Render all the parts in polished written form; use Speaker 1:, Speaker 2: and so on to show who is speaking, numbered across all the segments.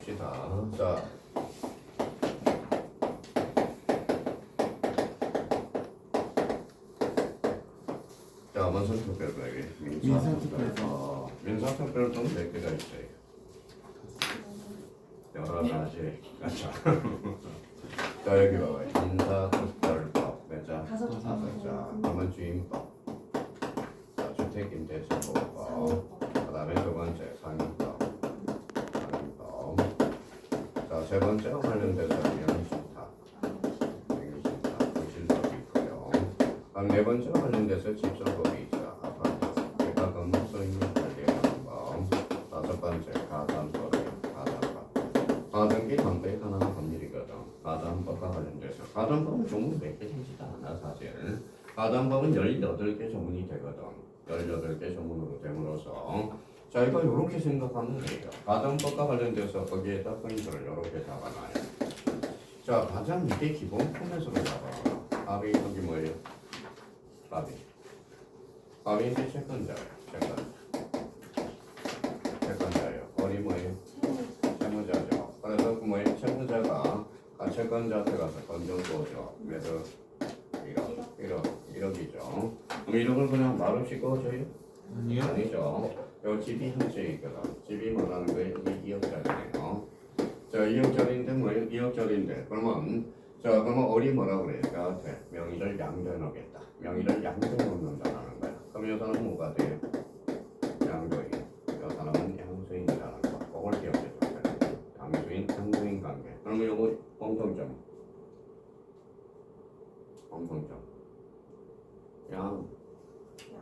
Speaker 1: 봅시다. 자, 무슨 특별법이? 민사특별법. 민사특별법은 몇 개가 있어요? 여러 가지. 그렇죠. 자, 여기 봐봐요. 민사특별법. 몇 자?
Speaker 2: 다섯
Speaker 1: 자, 그러면 주임법. 자, 주택임대차보호법. 그 다음에 두 번째 상임법. 자, 세 번째로 관련돼서 명의신탁. 부실법이 있고요. 다음 네 번째로 관련돼서 집사법이 있어. 아파트. 그러니까 건물 소유물 관리하는 법. 다섯 번째 가담법이 가담법. 가등기 담보에 관한 법률이거든. 가담법과 관련돼서. 가담법은 조문 몇 개 되지도 않아 사실. 가담법은 18개 조문이 되거든. 18개 조문으로 됨으로써 자, 이거 이렇게 생각하면 돼요. 가정법과 관련돼서 거기에다 포인트를 이렇게 잡아놔요. 자, 가장 밑에 기본 포맷으로 잡아놔요. 답이 여기 뭐예요? 답이 이제 채권자예요. 채권자예요. 어리 뭐예요? 채무자죠. 그래서 그 뭐예요? 채무자가 채권자한테 가서 건져주어줘. 그래서 1억이죠. 그럼 1억을 그냥 말없이 꺼줘요?
Speaker 3: 아니요.
Speaker 1: 아니죠. 요 집이 한 채 있거든. 집이 뭐라는 거예요? 이게 2억짜리네요. 자, 2억짜리인데 뭐예요? 2억짜리인데 그러면 어리 뭐라고 그래요? 저한테 명의를 양도해 놓겠다. 명의를 양도해 놓는다는 거야. 그럼 이 사람은 뭐가 돼요? 양도인. 이 사람은 양수인이라는 거. 그걸 기억해 줘야 돼요. 양수인 관계. 그러면 요거 공통점.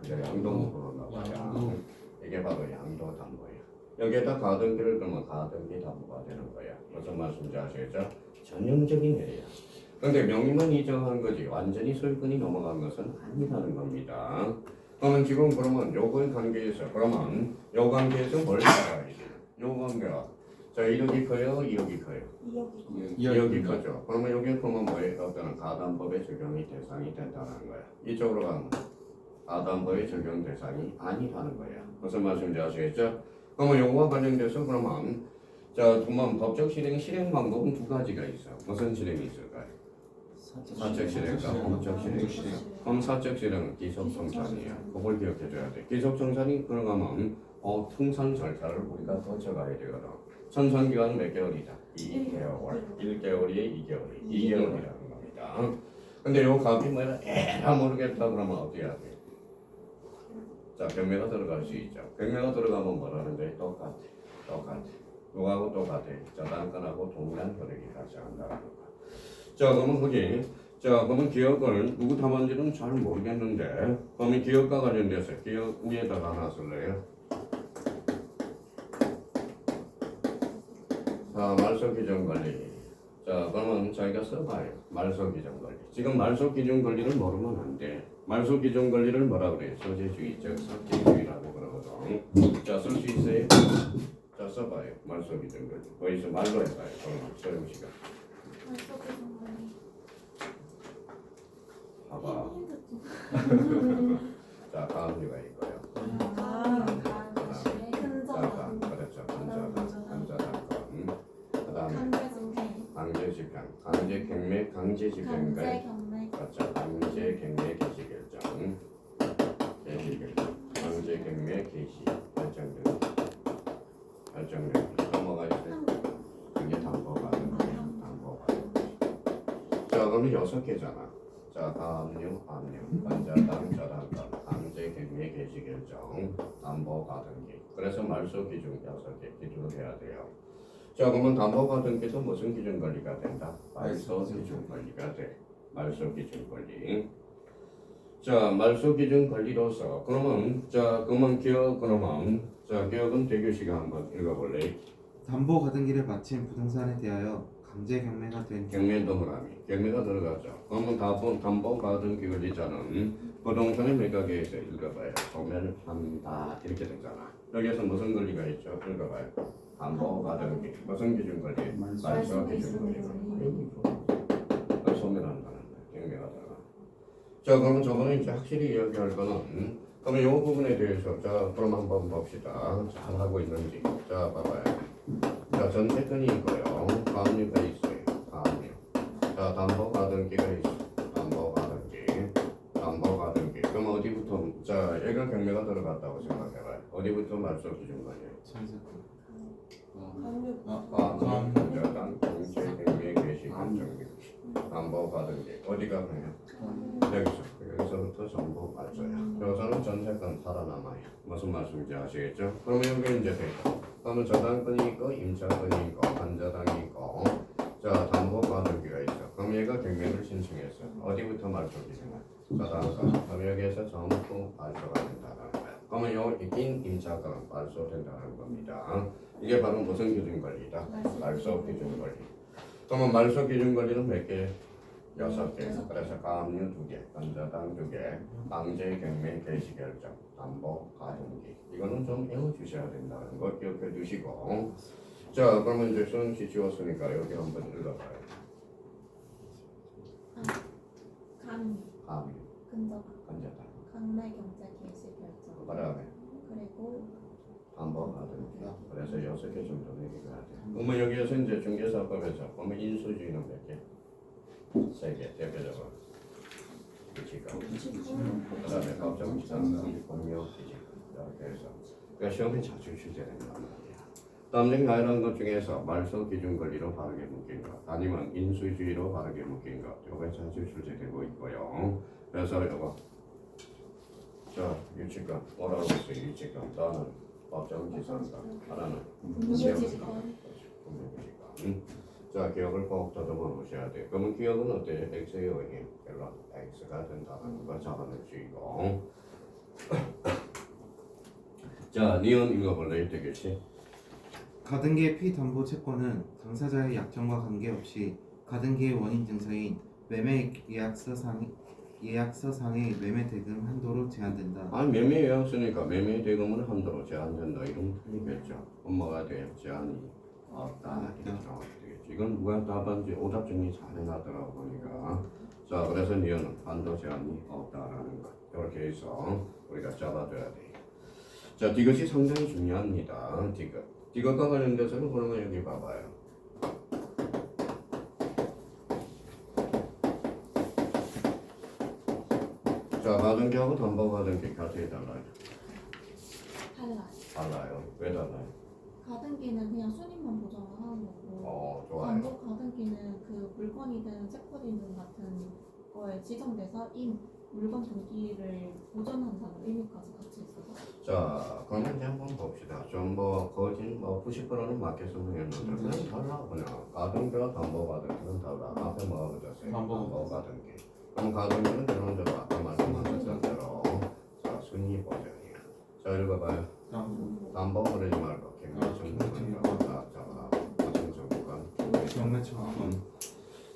Speaker 1: 양도목으로 나와요. 이게 바로 양도 담보예요. 여기에다 가등기를 넣으면 가등기 담보가 되는 거야. 무슨 말씀인지 아시겠죠? 전형적인 예야. 그런데 명의만 이정한 거지 완전히 소유권이 넘어간 것은 아니라는 겁니다. 그러면 요거의 관계에서 요 관계에서 뭘 알아야 돼? 요 관계가 자 1억이 커요? 2억이 커요? 2억이 커죠. 그러면 여기 보면 뭐예요? 어떤 가담법의 적용이 대상이 된다는 거야. 이쪽으로 가면 가담법의 적용 대상이 아니라는 거야. 무슨 말씀인지 아시겠죠? 그러면 요거와 관련돼서 그러면 법적 실행 방법은 두 가지가 있어. 무슨 실행이 있을까요? 사적 실행과 법적 실행이 있어. 그럼 사적 실행은 기속청산이야. 그걸 기억해줘야 돼. 기속청산이 그러면 통상 절차를 우리가 거쳐가야 되거든. 청산기간은 몇 개월이다? 2개월. 1개월이 2개월이라는 겁니다. 근데 요 값이 뭐야? 모르겠다 그러면 어떻게 해야 돼? 자, 경매가 들어갈 수 있죠. 경매가 들어가면 뭐라는데? 똑같아. 누구하고 똑같아. 저 단건하고 동일한 효력이 발생한다는 거. 자, 그러면 기억을 누구 답안지는 잘 모르겠는데 그러면 기억과 관련돼서 기억 위에다가 하나 쓸래요? 자, 말소기준관리. 자, 그러면 저희가 써봐요. 말소기준관리. 지금 말소기준관리를 모르면 안 돼. 말소기준관리를 뭐라 그래요? 소재주의, 즉 석재주의라고 그러거든. 자, 쓸 수 있어요? 자, 써봐요. 말소기준관리. 어디서 말로 해봐요. 그러면 소영 씨가. 봐봐. 자, 가은이가 있고요. 그렇죠. 근저당. 그다음에 강제집행. 그렇죠. 강제경매 개시결정. 강제경매 개시 결정된 넘어가 있어요. 이게 담보가 자, 그러면 6개잖아. 자, 가압류, 권자당, 저당권, 강제경매 개시결정, 담보가등기. 그래서 말소기준 6개 기준을 해야 돼요. 자, 그러면 담보가등기도 무슨 기준 관리가 된다? 말소기준 관리가 돼. 말소기준 관리. 자, 말소기준 관리로서 그러면 기억은 대규시가 한번 읽어볼래?
Speaker 3: 담보 가등기를 마친 부동산에 대하여 강제 경매가 된
Speaker 1: 경매가 들어가죠. 그러면 담보 가등기 권리자는 부동산의 매각에서 읽어봐요. 소멸한다 이렇게 되잖아. 여기에서 무슨 권리가 있죠? 읽어봐요. 담보 가등기 무슨 기준 권리? 말소 기준 권리. 소멸한다는 거야. 경매가 들어가. 자, 그러면 저번에 이제 확실히 이야기할 거는 그러면 이 부분에 대해서 자, 그럼 한번 봅시다. 잘 하고 있는지. 자, 봐봐요. 자, 전세권이 있고요. 가압류가 있어요. 가압류. 자, 담보가등기가 있어. 담보가등기. 그럼 어디부터? 자, 얘가 경매가 들어갔다고 생각해봐요. 어디부터 말소 기준관이에요?
Speaker 3: 전세권.
Speaker 1: 가압류, 공제, 경매, 개시, 감정비. 담보가등기. 어디가 그냥? 여기서부터 전부 맞아요. 여기서는 전세권 살아남아요. 무슨 말씀인지 아시겠죠? 그러면 여기 이제 돼요. 그러면 저당권이 있고 임차권이 있고 반저당이 있고 자 담보가등기가 있어. 그럼 얘가 경매를 신청했어. 어디부터 말소 기준이야? 저당권. 그럼 여기에서 전부 말소가 된다는 거야. 그러면 요 이긴 임차권 말소된다는 겁니다. 이게 바로 무슨 기준 권리다? 말소 기준 권리. 그러면 말소 기준 권리는 몇 개? 6개. 그래서 가압류 2개, 반저당 2개, 강제 경매 개시 결정, 담보 가등기. 이거는 좀 외워주셔야 된다는 거 기억해 두시고. 자, 그러면 이제 수능시 지웠으니까 여기 한번 읽어봐요. 가압류, 반저당,
Speaker 2: 강매 경제 개시 결정.
Speaker 1: 그다음에
Speaker 2: 그리고
Speaker 1: 담보 가등기. 그래서 6개 정도 얘기가 돼. 그러면 여기에서 이제 중개사법에서 보면 인수주의는 몇 개? 3개 대표적으로 규칙과 그다음에 법정지상권, 공유규칙 이렇게 해서 그러니까 시험에 자주 출제된단 말이야. 다음 중에 이런 것 중에서 말소 기준 권리로 바르게 묶인 것 아니면 인수주의로 바르게 묶인 것 이거 자주 출제되고 있고요. 그래서 이거 자 유치권 뭐라고 했어요? 유치권 나는 법정지상권 하나는
Speaker 2: 공유지권.
Speaker 1: 공유규칙권. 자, 기억을 꼭 더듬어 놓으셔야 돼요. 그러면 기억은 어때요? X의 원인, 결론 X가 된다는 걸 잡아놓으시고. 자, 니은 읽어볼래요? 되겠지?
Speaker 3: 가등기의 피담보 채권은 당사자의 약정과 관계없이 가등기의 원인 증서인 매매 예약서상의 매매 대금 한도로 제한된다.
Speaker 1: 아니, 매매 예약서니까 매매 대금은 한도로 제한된다. 이러면 틀리겠죠. 엄마가 돼요. 제한이 없다. 이건 누가 답안지 오답 정리 잘 해놨더라고 보니까. 자, 그래서 니은은 한도 제한이 없다라는 것. 이렇게 해서 우리가 잡아줘야 돼요. 자, 이것이 상당히 중요합니다. 이것과 관련돼서는 그러면 여기 봐봐요. 자, 가등기하고 담보가등기 같이 달라요. 달라요. 왜 달라요?
Speaker 2: 가등기는 그냥 순위만 보정을 하는 거고
Speaker 1: 좋아요.
Speaker 2: 담보 가등기는 그 물건이든 채권이든 같은 거에 지정돼서 이 물건 등기를 보존한다는 의미까지 같이 있어서.
Speaker 1: 자, 그러면 이제 한번 봅시다. 좀 거진 90%는 맞게 설명했는데 그냥 달라 그냥. 가등기와 담보가등기는 달라. 앞에 뭐가 붙었어요? 담보가등기. 그럼 가등기는 기본적으로 아까 말씀하셨던 대로 자, 순위 보정이야. 자, 읽어봐요. 담보 그러지 말고 경매청구권
Speaker 3: 경매청구권.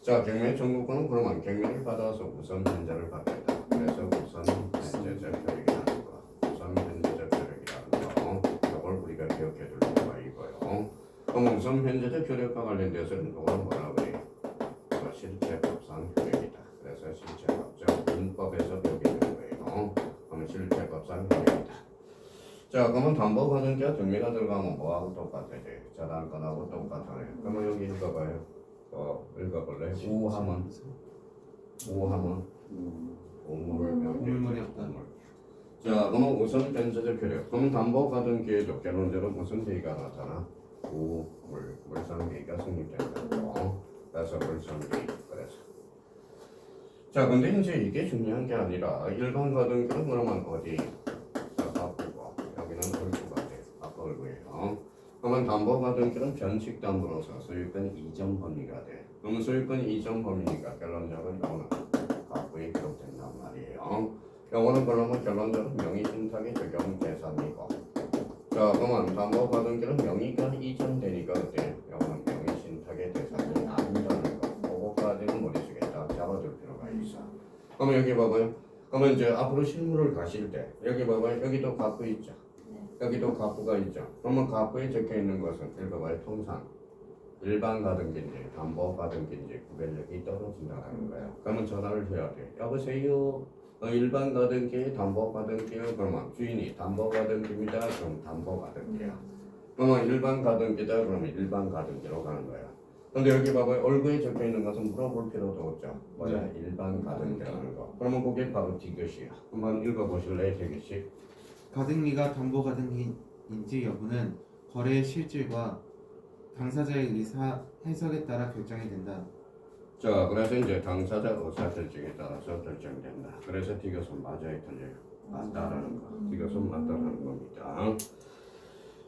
Speaker 1: 자, 경매청구권은 그러면 경매를 받아서 우선 변제를 받겠다. 그래서 우선 변제적 효력이라는 거. 우선 변제적 효력이라는 거. 이걸 우리가 기억해 둘 필요가 있고요. 그럼 우선 변제적 효력과 관련돼서는 이걸 뭐라고 해요? 실체법상 효력이다. 그래서 실체법적 민법에서 배우게 되는 거예요. 그러면 실체법상 효력이다. 자, 그러면 담보가등기와 경매가 들어가면 뭐하고 똑같아요? 저당권하고 똑같아요. 그러면 여기 읽어봐요. 읽어볼래? 우하면
Speaker 3: 우물물이 없다.
Speaker 1: 자, 그러면 우선 변제적 효력. 그럼 담보가등기에도 결론적으로 무슨 대의가 나타나? 물상대의가 성립된다고. 그래서 물상대의. 그래서 자, 근데 이제 이게 중요한 게 아니라 일반 가등기는 그러면 어디? 바꾸고 여기는 얼굴가 돼요. 바꿔 얼굴이에요. 그러면 담보가등기는 변칙담보로서 소유권 이전 범위가 돼. 그러면 소유권 이전 범위니까 결론적으로 이거는 가부에 기록된단 말이에요. 이거는 그러면 결론적으로 명의신탁의 적용 대상이고. 자, 그러면 담보가등기는 명의가 이전되니까 어때? 이거는 명의신탁의 대상이 아니라는 거. 그거까지는 머릿속에 딱 잡아둘 필요가 있어. 그러면 여기 봐봐요. 그러면 이제 앞으로 실무를 가실 때 여기 봐봐요. 여기도 가부 있죠. 여기도 가부가 있죠. 그러면 가부에 적혀 있는 것은 읽어봐요. 통상 일반 가등기인지 담보 가등기인지 구별력이 떨어진다는 거예요. 그러면 전화를 해야 돼. 여보세요. 일반 가등기, 담보 가등기요. 그러면 주인이 담보 가등기입니다. 그럼 담보 가등기야. 그러면 일반 가등기다 그러면 일반 가등기로 가는 거야. 근데 여기 봐봐요. 얼굴에 적혀 있는 것은 물어볼 필요도 없죠. 뭐야? 일반 가등기라는 거. 그러면 그게 바로 디귿이야. 한번 읽어보실래요? 디귿이?
Speaker 3: 가등기가 담보 가등기인지 여부는 거래의 실질과 당사자의 의사 해석에 따라 결정이 된다.
Speaker 1: 자, 그래서 이제 당사자 의사 결정에 따라서 결정된다. 그래서 디귿은 맞아요, 틀려요? 맞다라는 거. 디귿은 맞다라는 겁니다.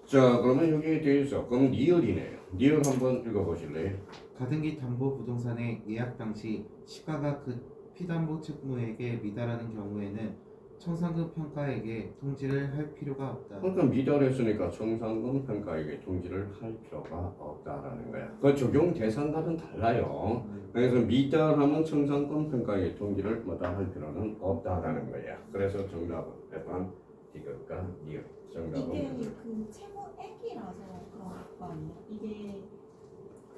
Speaker 1: 자, 그러면 여기에 대해서 그럼 리얼이네요. 리얼 한번 읽어보실래요?
Speaker 3: 가등기 담보 부동산의 예약 당시 시가가 그 피담보 채무에게 미달하는 경우에는 청산금 평가에게 통지를 할 필요가 없다.
Speaker 1: 그러니까 미달했으니까 청산금 평가에게 통지를 할 필요가 없다라는 거야. 그 적용 대상과는 달라요. 그래서 미달하면 청산금 평가에게 통지를 뭐다 할 필요는 없다라는 거야. 그래서 정답은 대판 디귿과 리얼. 정답은
Speaker 2: 이게
Speaker 1: 맞아요.
Speaker 2: 그 채무액이라서 그런 거 아니에요? 이게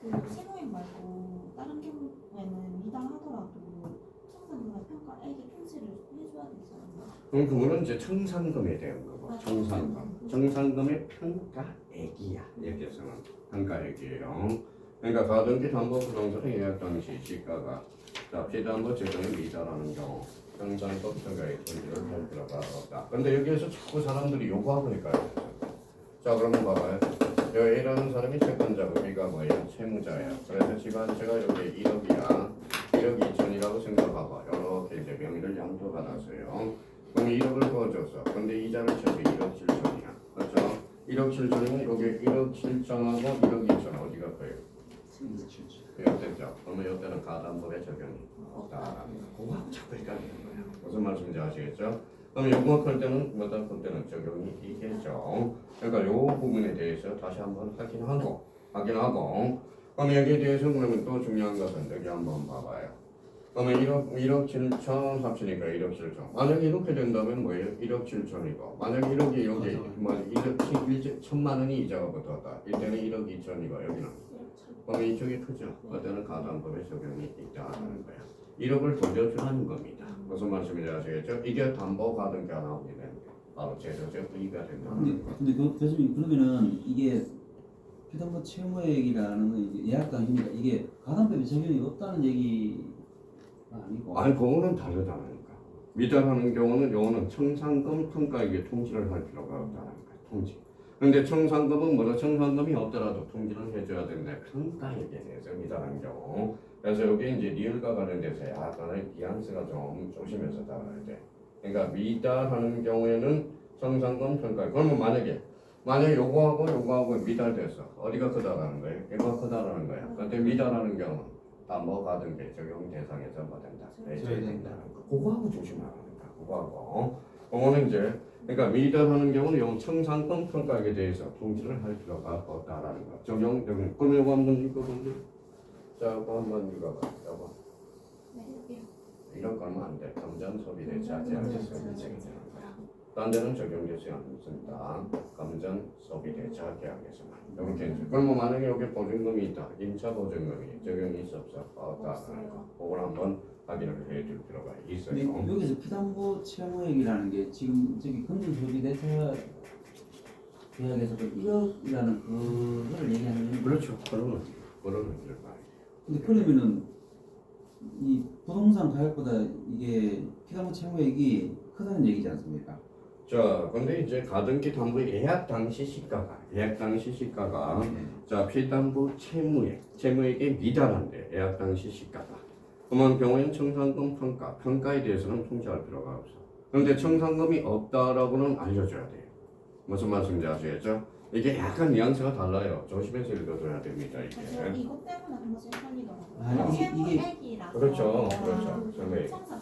Speaker 2: 그 채무액 말고 다른 경우에는 미달하더라도 청산금의 평가액에 통지를 해줘야 되지 않나?
Speaker 1: 그럼 그거는 이제 청산금에 대한 거고.
Speaker 2: 아,
Speaker 1: 청산금. 청산금의 평가액이야. 여기서는 평가액이에요. 그러니까 가등기 담보 부동산의 예약 당시 시가가 자 피담보 제도에 미달하는 경우 청산금 평가액 통지를 할 필요가 없다. 근데 여기에서 자꾸 사람들이 요구하니까요. 자 그러면 봐봐요. 여기 A라는 사람이 채권자고 B가 뭐예요? 채무자야. 그래서 집안채가 여기 1억이야. 1억 2천이라고 생각하고 이렇게 이제 명의를 양도받았어요. 그럼 1억을 부어줘서 근데 이자를 쳐서 1억 7천이야. 그렇죠? 1억 7천이면 여기 1억 7천하고 1억 2천 어디가 커요? 됐죠? 그러면 이때는 가담법의 적용이 없다라는 거. 그거 자꾸 헷갈리는 거야. 무슨 말씀인지 아시겠죠? 그럼 요거할 때는 뭐다 할 때는 적용이 있겠죠. 그러니까 요 부분에 대해서 다시 한번 확인하고 그럼 여기에 대해서 그러면 또 중요한 것은 여기 한번 봐봐요. 그러면 1억 7천 합치니까 1억 7천. 만약에 이렇게 된다면 뭐예요? 1억 7천이고 만약에 1억이 여기 뭐 1억 1천만 원이 이자가 붙었다. 이때는 1억 2천이고 여기는 그러면 이쪽이 크죠. 어때는 가담법의 적용이 있다는 거야. 1억을 돌려주라는 겁니다. 무슨 말씀인지 아시겠죠? 이게 담보 가등기 하나 나오게 되는 게 바로 제도적 의의가 된다는 거.
Speaker 4: 근데 교수님 그러면은 이게 피담보 채무액이라는 건 이게 예약 당시니까 이게 가담법에 적용이 없다는 얘기가 아니고.
Speaker 1: 아니 그거는 다르다니까. 미달하는 경우는 요거는 청산금 평가에게 통지를 할 필요가 없다는 거야. 통지. 근데 청산금은 뭐라 청산금이 없더라도 통지를 해줘야 되는데 평가에 대해서 미달한 경우. 그래서 여기 이제 리을과 관련돼서 약간의 뉘앙스가 좀 조심해서 따라야 돼. 그러니까 미달하는 경우에는 청산금 평가. 그러면 만약에 요거하고 미달됐어. 어디가 크다라는 거예요? 이거가 크다라는 거야. 근데 미달하는 경우는 담보 받은 게 적용 대상에서 뭐 된다. 내줘야 된다는 거. 그거하고 조심하라는 거야. 그거하고. 그거는 이제 그러니까 미달하는 경우는 용 청산금 평가에 대해서 통지를 할 필요가 없다라는 거. 적용 그럼 요거 한번 읽어볼래? 자, 그거 한번 읽어봐. 요거.
Speaker 2: 네, 여기요.
Speaker 1: 이런 거는 안 돼. 금전 소비대 자제하게 소비쟁이 되는 거야. 딴 데는 적용되지 않습니다. 금전 소비대 자제하게서만. 이렇게 이제 그러면 만약에 여기 보증금이 있다. 임차 보증금이 적용이 있어 없어? 없다라는 거. 그걸 한번 확인을 해줄 필요가
Speaker 4: 근데
Speaker 1: 있어요.
Speaker 4: 여기서 피담보 채무액이라는 게 지금 저기 금전소비대차 계약에서 그 1억이라는 그거를 얘기하는 거예요.
Speaker 1: 그렇죠. 그러면 이럴 거야.
Speaker 4: 근데 그러면은 이 부동산 가격보다 이게 피담보 채무액이 크다는 얘기지 않습니까?
Speaker 1: 자, 근데 이제 가등기 담보 예약 당시 시가가 자 피담보 채무액에 미달한데 예약 당시 시가가. 그런 경우에는 청산금 평가에 대해서는 통지할 필요가 없어. 그런데 청산금이 없다라고는 알려줘야 돼요. 무슨 말씀인지 아시겠죠? 이게 약간 뉘앙스가 달라요. 조심해서 읽어줘야 됩니다. 이게.
Speaker 2: 저 이것 때문에 한 번씩 헷갈리더라고요.
Speaker 4: 아니,
Speaker 2: 채무액이라서.
Speaker 1: 그렇죠.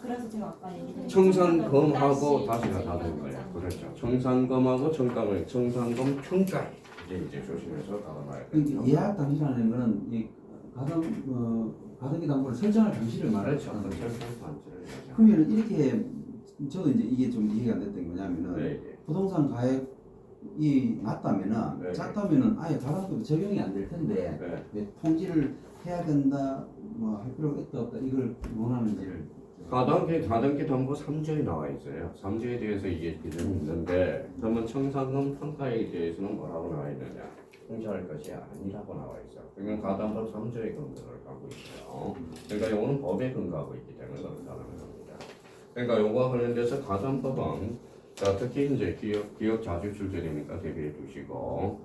Speaker 2: 그래서 제가 아까 얘기했던
Speaker 1: 청산금하고 다시가 다른 거예요. 그렇죠. 청산금하고 청산금 평가에 이제 조심해서 알아놔야 돼요.
Speaker 4: 그러니까 예약 당시라는 거는 이 가등기 담보를 설정할 당시를 말하는
Speaker 1: 그렇죠.
Speaker 4: 거죠.
Speaker 1: 철저히 관찰을 해야죠.
Speaker 4: 그러면 이렇게 저도 이제 이게 좀 이해가 안 됐던 게 뭐냐면은
Speaker 1: 네.
Speaker 4: 부동산 가액이 낮다면은
Speaker 1: 네.
Speaker 4: 작다면은 아예 가담법에 적용이 안 될 텐데
Speaker 1: 네.
Speaker 4: 왜 통지를 해야 된다 뭐 할 필요가 있다 없다 이걸 원하는지를
Speaker 1: 가등기 담보 3조에 나와 있어요. 3조에 대해서 이게 규정이 있는데 그러면 청산금 평가에 대해서는 뭐라고 나와 있느냐? 통제할 것이 아니라고 나와 있어. 그러면 가담법 3조의 근거를 갖고 있어요. 그러니까 이거는 법에 근거하고 있기 때문에 그렇다는 겁니다. 그러니까 요거와 관련돼서 가담법은 자 특히 이제 기업 자주 출제되니까 대비해 두시고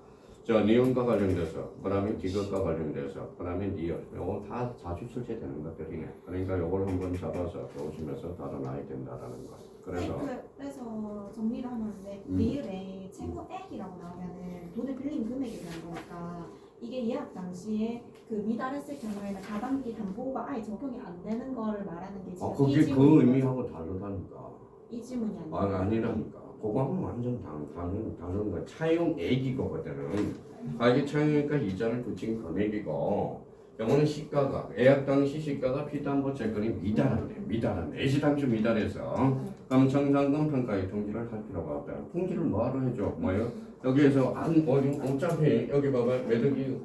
Speaker 1: 자 니은과 관련돼서 그다음에 디귿과 관련돼서 그다음에 니은 요거 다 자주 출제되는 것들이네. 그러니까 요걸 한번 잡아서 보시면서 달아놔야 된다라는 거. 그래서
Speaker 2: 그래서 정리를 하는데 리을에 채무액이라고 나오면은 돈을 빌린 금액이 되는 거니까 이게 예약 당시에 그 미달했을 경우에는 가당기 담보가 아예 적용이 안 되는 거를 말하는 게 지금
Speaker 1: 그게
Speaker 2: 이
Speaker 1: 그
Speaker 2: 질문인
Speaker 1: 의미하고 다르다니까.
Speaker 2: 이 질문이 아니에요.
Speaker 1: 아니라니까. 그거는 완전 다른 거. 차용액이거든. 이게 차용액과 이자를 붙인 금액이고, 영어는 시가가 예약 당시 시가가 피담보 채권이 미달한 애시당초 미달해서 그럼 정상금 평가의 통지를 할 필요가 없다. 통지를 뭐하러 해줘? 뭐요? 여기에서 어차피 여기 봐봐 매덕이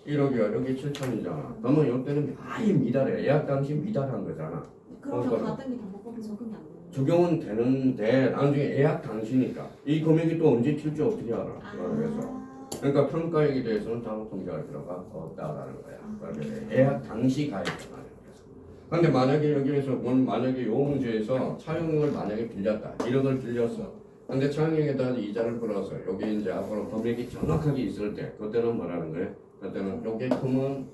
Speaker 1: 1억이야. 여기 7천이잖아. 그러면 이때는 아예 미달해. 예약 당시 미달한 거잖아.
Speaker 2: 그러면
Speaker 1: 그러니까.
Speaker 2: 가등기 담보법이 적용이 안 되는 거예요.
Speaker 1: 적용은 되는데 나중에 예약 당시니까 이 금액이 또 언제 튈지 어떻게 알아? 그래서 그러니까 평가액에 대해서는 따로 통제할 필요가 없다라는 거야. 그러니까 예약 당시 가액이라는 거죠. 그런데 만약에 여기에서 만약에 요 문제에서 차용액을 만약에 빌렸다, 1억을 빌렸어. 근데 차용액에다 이자를 풀어서 여기 이제 앞으로 금액이 정확하게 있을 때 그때는 뭐라는 거야? 그때는 요게 크면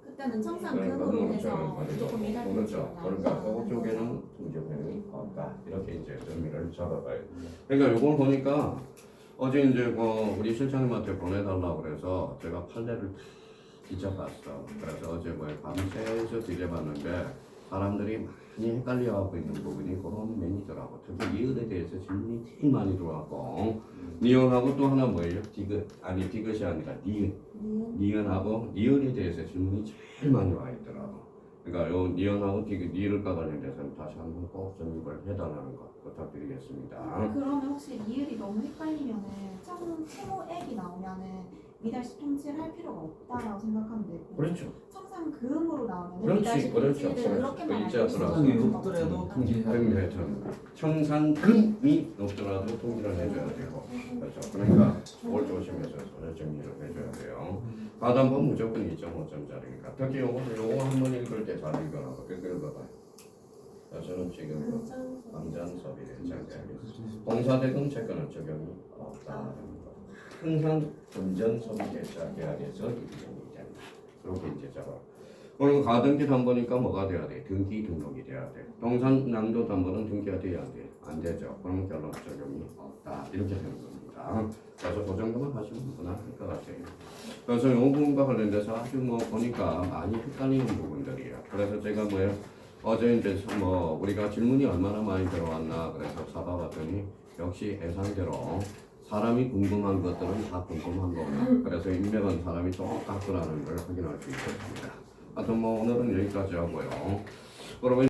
Speaker 2: 그때는 청산
Speaker 1: 그러니까
Speaker 2: 금으로
Speaker 1: 그거는
Speaker 2: 해서
Speaker 1: 저는
Speaker 2: 무조건 미달
Speaker 1: 그렇죠. 그러니까 그거 쪽에는 통제표현이 없다. 이렇게 이제 의미를 잡아봐요. 그러니까 요걸 보니까 어제 이제 우리 실장님한테 보내달라고 그래서 제가 판례를 뒤져봤어. 그래서 어제 밤새서 뒤져봤는데 사람들이 많이 헷갈려하고 있는 부분이 그런 면이더라고. 특히 이은에 대해서 질문이 제일 많이 들어왔고 니은하고 또 하나 뭐예요? 디귿이 아니라 니은하고 니은에 대해서 질문이 제일 많이 와 있더라고. 그러니까 요 니은하고 니을과 관련돼서는 다시 한번 꼭 정립을 해달라는 거 부탁드리겠습니다.
Speaker 2: 그러면 혹시 리을이 너무 헷갈리면은 채무액이 나오면은 미달시 통지를 할 필요가 없다라고 생각하면 되고
Speaker 1: 그렇죠.
Speaker 2: 청산금으로 나오면
Speaker 1: 그렇지,
Speaker 2: 미달시
Speaker 1: 그렇죠.
Speaker 2: 통지를 그렇게
Speaker 1: 그
Speaker 2: 말할
Speaker 1: 이자
Speaker 2: 수
Speaker 1: 들어가서.
Speaker 2: 있는
Speaker 4: 없더라도 통지해야
Speaker 1: 청산금이 높더라도 통지를 해줘야 되고 그렇죠. 그러니까 그걸 조심해서 정리를 해줘야 돼요. 가담법 무조건 2.5점짜리니까 특히 요거 한번 읽을 때 잘 읽어봐요. 저는 지금 감전섭의를 장기하겠습니다. 공사대금 채권은 적용이 없다는 거. 항상 금전섭의 장기하게서 이용이 된다. 그렇게 이제 잡아. 그럼 가등기 담보니까 뭐가 돼야 돼? 등기 등록이 돼야 돼. 동산양도 담보는 등기가 돼야 돼. 안 되죠. 그러면 결론 적용이 없다. 이렇게 되는 겁니다. 그래서 그 정도만 하시면 무난할 것 같아요. 그래서 이 부분과 관련돼서 아주 보니까 많이 헷갈리는 부분들이에요. 그래서 제가 어제 이제 우리가 질문이 얼마나 많이 들어왔나 그래서 잡아봤더니 역시 예상대로 사람이 궁금한 것들은 다 궁금한 거구나. 그래서 인맥은 사람이 똑같구나는 걸 확인할 수 있었습니다. 하여튼 오늘은 여기까지 하고요. 그러면